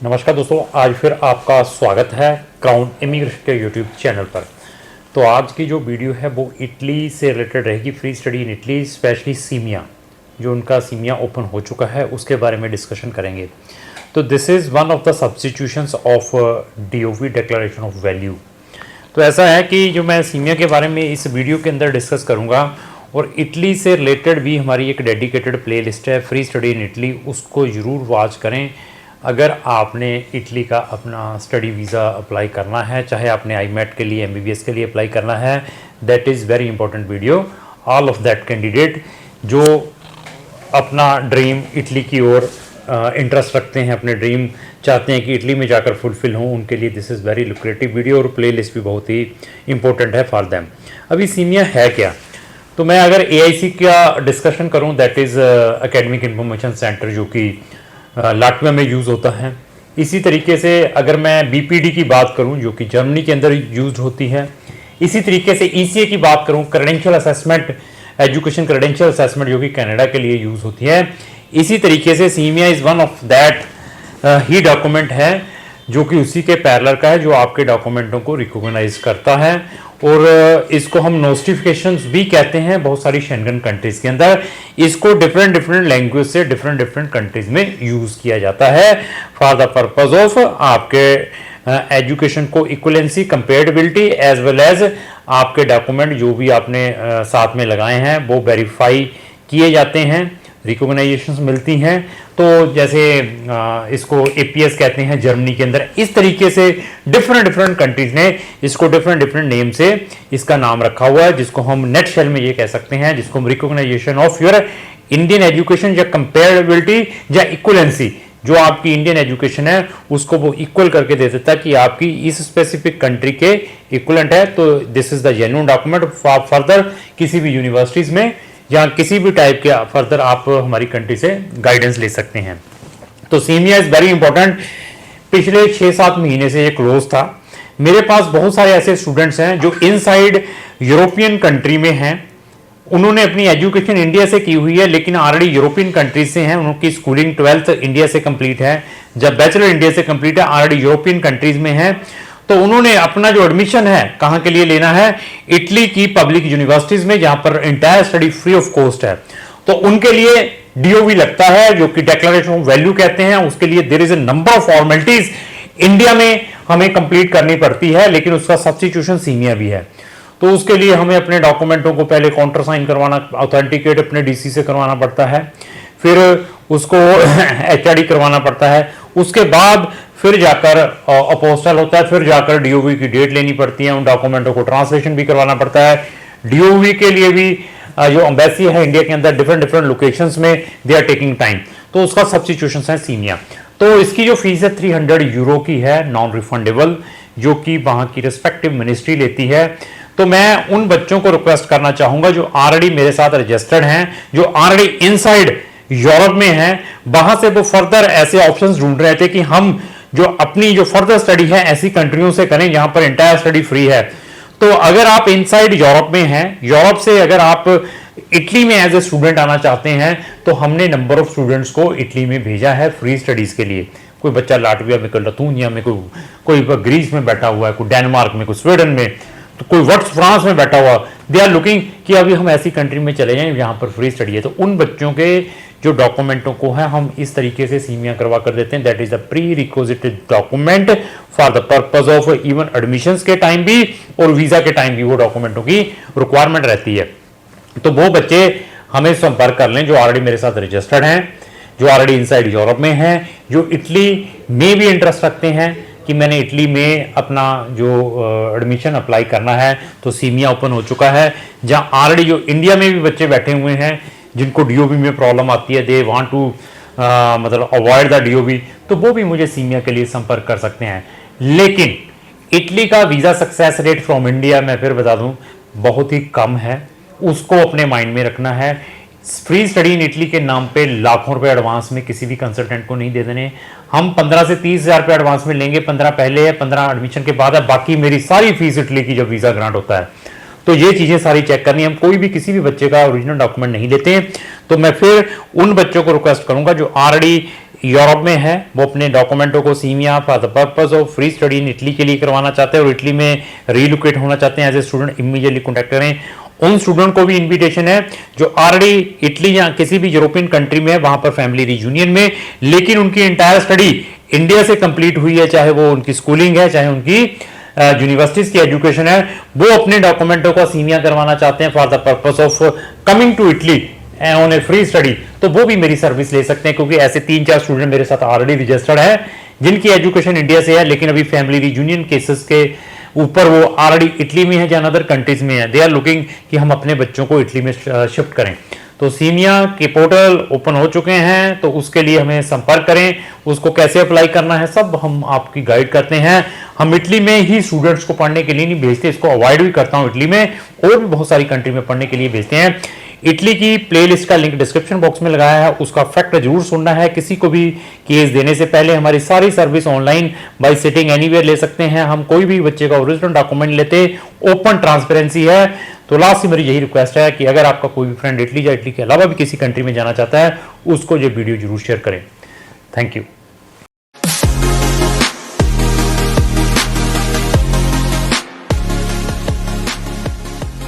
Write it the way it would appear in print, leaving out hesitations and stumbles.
नमस्कार दोस्तों, आज फिर आपका स्वागत है क्राउन इमिग्रेशन के यूट्यूब चैनल पर। तो आज की जो वीडियो है वो इटली से रिलेटेड रहेगी। Free study in Italy, specially simia, जो उनका सीमिया ओपन हो चुका है उसके बारे में डिस्कशन करेंगे। तो this is one of the substitutions of डीओवी, declaration of value. तो ऐसा है कि जो मैं सीमिया के बारे में इस वीडियो के अंदर डिस्कस करूँगा, और इटली से रिलेटेड भी हमारी एक डेडिकेटेड प्ले लिस्ट है फ्री स्टडी इन इटली, उसको ज़रूर वॉच करें। अगर आपने इटली का अपना स्टडी वीज़ा अप्लाई करना है, चाहे आपने आईमेट के लिए, एमबीबीएस के लिए अप्लाई करना है, that is very important video. All of that candidate जो अपना ड्रीम इटली की ओर इंटरेस्ट रखते हैं, अपने ड्रीम चाहते हैं कि इटली में जाकर फुलफिल हों, उनके लिए this is very lucrative video, और प्ले लिस्ट भी बहुत ही इंपॉर्टेंट है फॉर देम। अभी सीमिया है क्या? तो मैं अगर AIC का डिस्कशन करूं, that is academic information centre, जो कि लाटविया में यूज़ होता है। इसी तरीके से अगर मैं BPD की बात करूं, जो कि जर्मनी के अंदर यूज होती है। इसी तरीके से ECA की बात करूं, credential assessment, education credential assessment, जो कि कनाडा के लिए यूज़ होती है। इसी तरीके से simia is one of that he document है, जो कि उसी के पैरेलल का है, जो आपके डॉक्यूमेंटों को रिकॉग्नाइज करता है। और इसको हम नोटिफिकेशंस भी कहते हैं बहुत सारी शेंगन कंट्रीज के अंदर। इसको डिफरेंट लैंग्वेज से डिफरेंट कंट्रीज में यूज़ किया जाता है फॉर द पर्पज ऑफ आपके एजुकेशन को equivalency, comparability, as well as आपके डॉक्यूमेंट जो भी आपने साथ में लगाए हैं वो वेरीफाई किए जाते हैं, रिकॉग्नाइजेशंस मिलती हैं। तो जैसे इसको APS कहते हैं जर्मनी के अंदर। इस तरीके से डिफरेंट कंट्रीज ने इसको डिफरेंट नेम से इसका नाम रखा हुआ है, जिसको हम नेट शेल में ये कह सकते हैं, जिसको हम recognization of your Indian education या कंपेरेबिलिटी या इक्वलेंसी, जो आपकी इंडियन एजुकेशन है उसको वो इक्वल करके दे देता है कि आपकी इस स्पेसिफिक कंट्री के इक्वलेंट है। तो this is the genuine document further किसी भी यूनिवर्सिटीज में या किसी भी टाइप के फर्दर आप हमारी कंट्री से गाइडेंस ले सकते हैं। तो सीमिया इज वेरी इंपॉर्टेंट। पिछले 6-7 महीने से ये क्लोज था। मेरे पास बहुत सारे ऐसे स्टूडेंट्स हैं जो इनसाइड यूरोपियन कंट्री में हैं। उन्होंने अपनी एजुकेशन इंडिया से की हुई है, लेकिन ऑलरेडी यूरोपियन कंट्रीज से हैं। उनकी स्कूलिंग 12th इंडिया से कंप्लीट है, जब बैचलर इंडिया से कंप्लीट है, ऑलरेडी यूरोपियन कंट्रीज में है। तो उन्होंने अपना जो एडमिशन है कहां के लिए लेना है, इटली की पब्लिक यूनिवर्सिटीज में, जहां पर entire study free of cost है। तो उनके लिए DOV लगता है, जो कि डिक्लेरेशन ऑफ वैल्यू कहते हैं। उसके लिए there is a number of formalities India में हमें कंप्लीट करनी पड़ती है, लेकिन उसका सब्स्टिट्यूशन सीमिया भी है। तो उसके लिए हमें अपने डॉक्यूमेंटों को पहले काउंटर साइन करवाना, ऑथेंटिकेट अपने DC से करवाना पड़ता है, फिर उसको HRD करवाना पड़ता है। उसके बाद फिर जाकर अपोस्टल होता है, फिर जाकर DOV की डेट लेनी पड़ती है, उन डॉक्यूमेंटों को ट्रांसलेशन भी करवाना पड़ता है। DOV के लिए भी जो एम्बेसी है इंडिया के अंदर डिफरेंट लोकेशंस में, दे आर टेकिंग टाइम। तो उसका सब्स्टिट्यूशन है सीमिया। तो इसकी जो फीस है 300 यूरो की है, नॉन रिफंडेबल, जो कि वहाँ की रिस्पेक्टिव मिनिस्ट्री लेती है। तो मैं उन बच्चों को रिक्वेस्ट करना चाहूंगा जो ऑलरेडी मेरे साथ रजिस्टर्ड हैं, जो ऑलरेडी इनसाइड यूरोप में हैं, वहां से वो फर्दर ऐसे ऑप्शंस ढूंढ रहे थे कि हम जो अपनी जो फर्दर स्टडी है ऐसी कंट्रियों से करें जहां पर इंटायर स्टडी फ्री है। तो अगर आप इनसाइड यूरोप में हैं, यूरोप से अगर आप इटली में एज ए स्टूडेंट आना चाहते हैं, तो हमने नंबर ऑफ स्टूडेंट्स को इटली में भेजा है फ्री स्टडीज के लिए। कोई बच्चा लाटविया में, कोई लतूनिया में, कोई ग्रीस में बैठा हुआ है, कोई डेनमार्क में, कोई स्वीडन में, तो कोई वर्ड्स फ्रांस में बैठा हुआ। दे आर लुकिंग कि अभी हम ऐसी कंट्री में चले जाएं जहां पर फ्री स्टडी है। तो उन बच्चों के जो डॉक्यूमेंटों को है हम इस तरीके से सीमिया करवा कर देते हैं। That is the pre requisite document for the purpose of even admissions के टाइम भी और वीजा के टाइम भी वो डॉक्यूमेंटों की रिक्वायरमेंट रहती है। तो वो बच्चे हमें संपर्क कर लें जो ऑलरेडी मेरे साथ रजिस्टर्ड हैं, जो ऑलरेडी इनसाइड यूरोप में हैं, जो इटली में भी इंटरेस्ट रखते हैं कि मैंने इटली में अपना जो एडमिशन अप्लाई करना है। तो सीमिया ओपन हो चुका है, जहां ऑलरेडी जो इंडिया में भी बच्चे बैठे हुए हैं जिनको DOV में प्रॉब्लम आती है, दे वांट टू मतलब अवॉइड द DOV, तो वो भी मुझे सीमिया के लिए संपर्क कर सकते हैं। लेकिन इटली का visa success rate from India, मैं फिर बता दूं, बहुत ही कम है। उसको अपने माइंड में रखना है। फ्री स्टडी इन इटली के नाम पे लाखों रुपए एडवांस में किसी भी कंसल्टेंट को नहीं दे देने। हम 15 से 30 हज़ार रुपये एडवांस में लेंगे, 15 पहले है, 15 एडमिशन के बाद है, बाकी मेरी सारी फीस इटली की जब वीज़ा ग्रांट होता है। तो ये चीज़ें सारी चेक करनी है। हम कोई भी किसी भी बच्चे का ओरिजिनल डॉक्यूमेंट नहीं लेते हैं। तो मैं फिर उन बच्चों को रिक्वेस्ट करूंगा जो ऑलरेडी यूरोप में है, वो अपने डॉक्यूमेंटों को simia for the purpose of free study in Italy के लिए करवाना चाहते हैं और इटली में रीलोकेट होना चाहते हैं as a student, immediately contact करें। उन स्टूडेंट को भी इनविटेशन है जो ऑलरेडी इटली या किसी भी यूरोपियन कंट्री में है, वहां पर फैमिली रीयूनियन में, लेकिन उनकी एंटायर स्टडी इंडिया से कंप्लीट हुई है, चाहे वो उनकी स्कूलिंग है, चाहे उनकी यूनिवर्सिटीज की एजुकेशन है, वो अपने डॉक्यूमेंटों का सीमिया करवाना चाहते हैं for the purpose of coming to Italy on a free study, तो वो भी मेरी सर्विस ले सकते हैं, क्योंकि ऐसे 3-4 स्टूडेंट मेरे साथ ऑलरेडी रजिस्टर्ड है जिनकी एजुकेशन इंडिया से है, लेकिन अभी फैमिली रीयूनियन केसेस के ऊपर वो ऑलरेडी इटली में है या अदर कंट्रीज में है। दे आर लुकिंग कि हम अपने बच्चों को इटली में शिफ्ट करें। तो सीमिया के पोर्टल ओपन हो चुके हैं, तो उसके लिए हमें संपर्क करें। उसको कैसे अप्लाई करना है सब हम आपकी गाइड करते हैं। हम इटली में ही स्टूडेंट्स को पढ़ने के लिए नहीं भेजते, इसको अवॉइड भी करता हूं इटली में, और भी बहुत सारी कंट्री में पढ़ने के लिए भेजते हैं। इटली की प्लेलिस्ट का लिंक डिस्क्रिप्शन बॉक्स में लगाया है, उसका फैक्ट जरूर सुनना है। किसी को भी केस देने से पहले हमारी सारी service online bye sitting anywhere ले सकते हैं। हम कोई भी बच्चे का ओरिजिनल डॉक्यूमेंट लेते, ओपन ट्रांसपेरेंसी है। तो लास्ट से मेरी यही रिक्वेस्ट है कि अगर आपका कोई भी फ्रेंड इटली या इटली के अलावा भी किसी कंट्री में जाना चाहता है, उसको ये वीडियो जरूर शेयर करें। Thank you.